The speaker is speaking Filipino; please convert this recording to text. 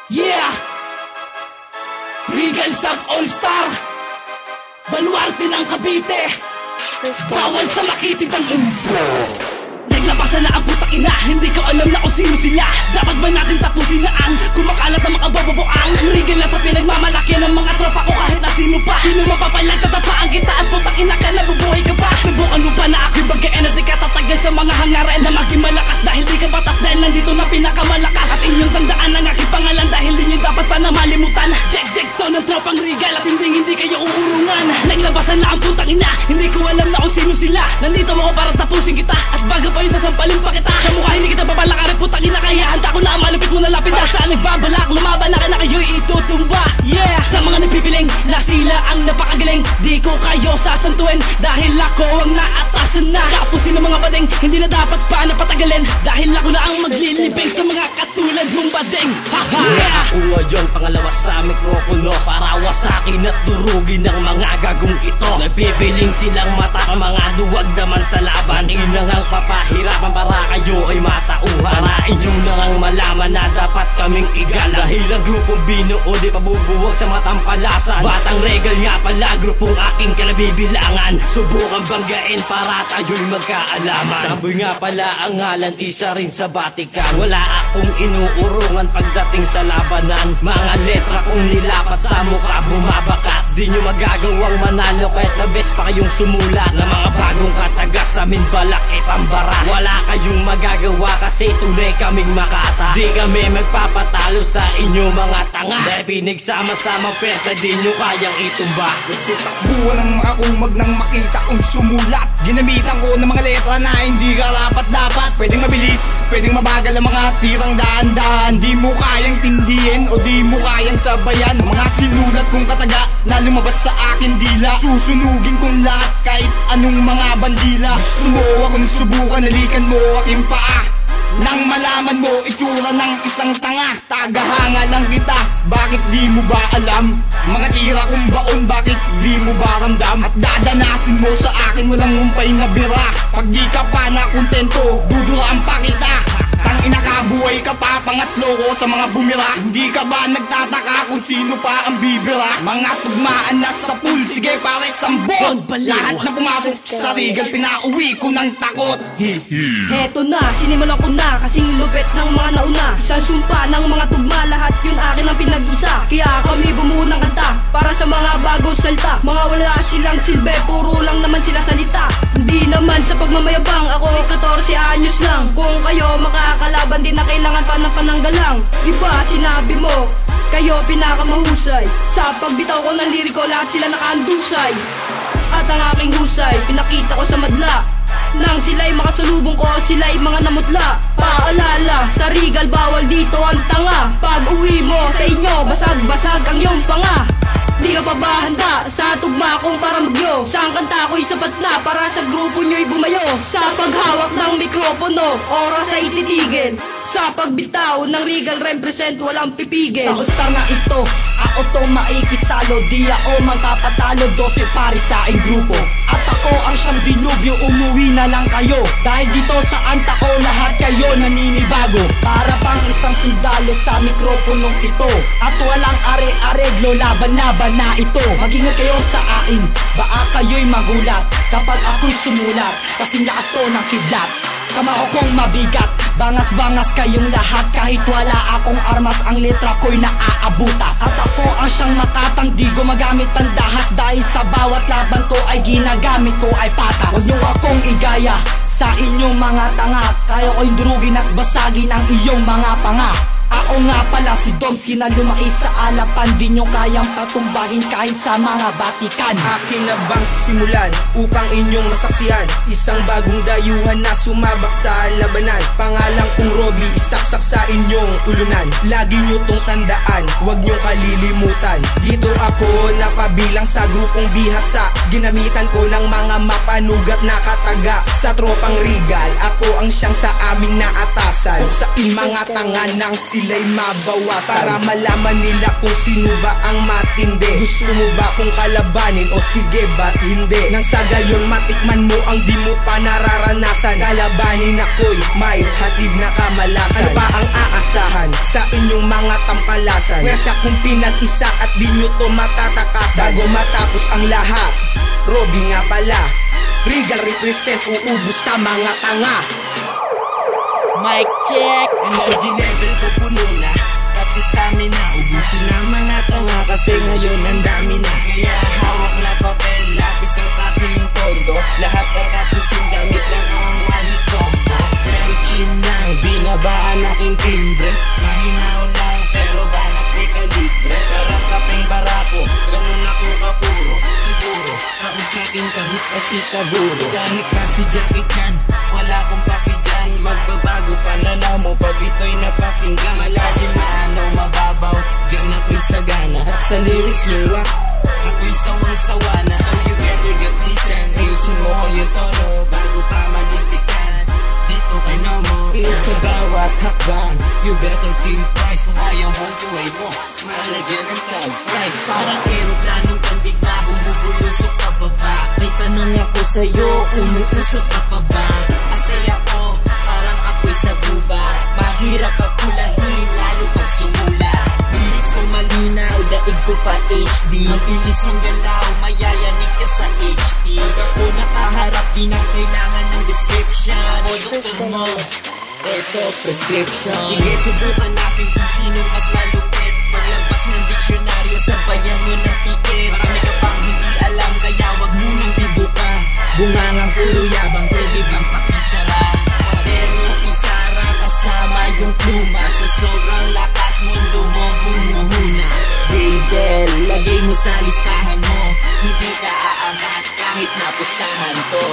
Yeah! Regal Sang All-Star, baluarte ng Cavite, bawal sa makitid ang intro. Naglabasan na ang putang ina, hindi ko alam na kung sino sila. Dapat ba natin tapusin na ang kumakalat ng mga bababoang? Regal na sa pinagmamalaki ng mga tropa ko kahit na sino pa. Sino mapapalag, tatapaan kita at putang ina ka, nabubuhay ka pa. Subukan mo pa na ako'y baga-energy ka, tatagal sa mga hangaran na maging malakas. Dahil di ka batas, dahil nandito na pinakamalakas. At inyong tandaan ang aking pangalan, dahil di nyo dapat pa na malimutan. Jack to ng tropang Regal at hindi kayo uurungan. Naglabasan na ang putang ina, hindi ko alam na kung sino sila. Nandito ako para tapusin kita at bago pa yung sasampalin pa kita. Sa mukha hindi kita babalakarin, putang ina, kaya handa ko na malupit mo na lapit. Saan nagbabalak, lumaban na kayo'y itutumba. Yeah! Sa mga nagpipiling na sila ang napakagaling, di ko kayo sasantuin dahil ako ang naatasan na. Kapusin ng mga bading, hindi na dapat pa napatagalin, dahil ako na ang maglilibing sa mga katulad mong bading. Haha! Yeah! Ako ngayon pangalawa sa mikropono para wasakin at durugin ng mga gagong ito. Nagpipiling silang mata ang mga duwag naman sa laban. Inangang papahirapan para kayo ay matauhan. Para inyong nang malaman na dapat kaming igala. Dahil ang grupong binuo di pabubuwag sa matampalasan. Batang Regal nga pala, grupong aking kalabibilangan. Subukan banggain para tayo'y magkaalaman. Samboy nga pala ang ngalan, isa rin sa batikan. Wala akong inuurungan pagdating sa labanan. Mga letra kong nilapat sa mukha bumabakat. Di nyo magagawang manalo kahit na best pa kayong sumulat. Na mga bagong katagas sa amin balak ipambara. Wala kayong magagawa kasi tunay kaming makata. Di kami magpapatalo sa inyo mga tanga. Dahil pinagsama-sama pensa di nyo kayang itumba. Sitakbuhan ang akong magnang makita kong sumulat. Ginamitan ko ng mga letra na hindi karapat-dapat. Pwedeng mabilis, pwedeng mabagal ang mga tirang daan-daan. Di mo kayang tindihin o di mo kayang sabayan. Mga sinulat kong kataga na lumabas sa akin dila. Susunugin kong lahat kahit anong mga bandila. Gusto mo akong subukan, halikan mo aking paa. Nang malaman mo itsura ng isang tanga. Tagahanga lang kita, bakit di mo ba alam? Mga tira kong baon, bakit di mo ba ramdam? At dadanasin mo sa akin walang umpay na bira. Pag di ka pa na kontento, duduraan pa kita. Tang inakabuhay ka pa, pangatlo ko sa mga bumira. Hindi ka ba nagtataka kung sino pa ang bibira? Mga tugmaan na sa pool, sige pare sambot. Lahat na pumasok sa Regal, pinauwi ko ng takot. Heto na, sinimulan ko na kasing lupit ng mga nauna. Isang sumpa ng mga tugma, lahat yun akin ang pinag-isa. Kaya kami bumuo ng kanta para sa mga bagong salta. Mga wala silang silbi, puro lang naman sila salita. Hindi naman sa pagmamayabang, ako 14 anyos lang. Kung kayo makakalaban, di na kailangan pa ng pananggalang. Iba sinabi mo, kayo pinakamahusay. Sa pagbitaw ko ng liriko, lahat sila nakaandusay. At ang aking husay, pinakita ko sa madla. Nang sila'y makasalubong ko, sila'y mga namutla. Paalala, sa Regal bawal dito ang tanga. Pag uwi mo sa inyo, basag-basag ang iyong panga. Di ka pa ba handa sa tugma kong para magyo? Sa kanta ko'y sapat na para sa grupo nyo'y bumayo. Sa paghawak ng mikropono, oras ay titigil. Sa pagbitaw ng Regal represent, walang pipigil. Sa all-star na ito, ako to maikisalo. Di ako magpapatalo, 12 pare sa aking grupo. At ako ang siyang dilubyo, umuwi na lang kayo. Dahil dito sa anta ko, lahat kayo naninibago. Para pang isang sundalo sa mikroponong ito. At walang are-areglo, laban-laban na ito. Mag-ingat kayo sa akin, baka kayo'y magulat kapag ako'y sumulat, kasing lakas to ng kidlat. Kamao kong mabigat, bangas-bangas kayong lahat. Kahit wala akong armas, ang letra ko'y naaabutas. At ako ang siyang matatang, di gumagamit ang dahas. Dahil sa bawat laban ko ay ginagamit ko ay patas. Huwag niyo akong igaya sa inyong mga tanga. Kaya ko'y durugin at basagin ang iyong mga panga. Ako nga pala si Domsky na lumaki sa Alapan. Di nyo kayang patumbahin kahit sa mga batikan. Akin na bang simulan upang inyong masaksihan isang bagong dayuhan na sumabak sa labanan. Pangalan kong Robby, isaksak sa inyong ulunan. Lagi nyo tong tandaan, huwag nyo kalilimutan. Dito ako napabilang sa grupong bihasa. Ginamitan ko ng mga mapanugat na kataga. Sa tropang Regal, ako ang siyang sa aming naatasan. Buksain mga tanga ng sila'y mabawasan para malaman nila kung sino ba ang matindi. Gusto mo ba kung kalabanin o sige ba't hindi? Nang sa gayon matikman mo ang di mo pa nararanasan. Kalabanin ako'y may hatid na kamalasan. Ano ba ang aasahan? maasahan sa inyong mga tampalasan. Pwersa kung pinag-isa at di nyo to matatakasan. Bago matapos ang lahat, Robby nga pala, Regal represent, uubos sa mga tanga. Mic check, energy level ko puno na, pati stamina, ubusin na mga tanga kasi ngayon ang dami na. Kaya hawak na papel, lapis ang aking tondo, lahat ay tapusin gamit lang ang one combo. Pero chin lang, binabaan aking timbre, mahinaw lang pero banat di kalibre. Parang kapeng barako, ganun ako kapuro, siguro kaon sa akin kahit kasi kaguro. Kahit kasi Jackie Chan, wala kong pakidyan, magbabago pananaw mo pag ito'y napakinggan. Malalim na ano, mababaw, dyan ako'y sagana, at sa lyrics nyo rock, ako'y sawang-sawa na. So you better get listen, ayusin mo yung tono bago pa malintikan. Dito kay Nomo, sa bawat hakbang, you better think twice kung ayaw mong tuway mo, malagyan ng tag price. Parang aeroplanong kandig na bumubulusok pa baba. May tanong ako sa'yo, umuusok ka pa ba? Asay ako, parang ako'y sa guba, mahirap pagkulahin lalo pag sumula. Bilis mo malinaw, daig ko pa HD, mabilis ang galaw, mayayanig ka sa HP. Pag ako nakaharap, di na kailangan ng description. O doktor mo, eto prescription. Sige, subukan natin kung sino mas malupit. Paglabas ng diksyonaryo, sabayan mo ng tiket. Marami ka pang hindi alam, kaya wag mo nang ibuka. Bungangang puro yabang, pwede bang pakisara? Kwaderno, isara, kasama yung pluma. Sa sobrang lakas, mundo mo humuhuna. Label, lagay mo sa listahan mo, hindi ka aangat kahit napustahan to.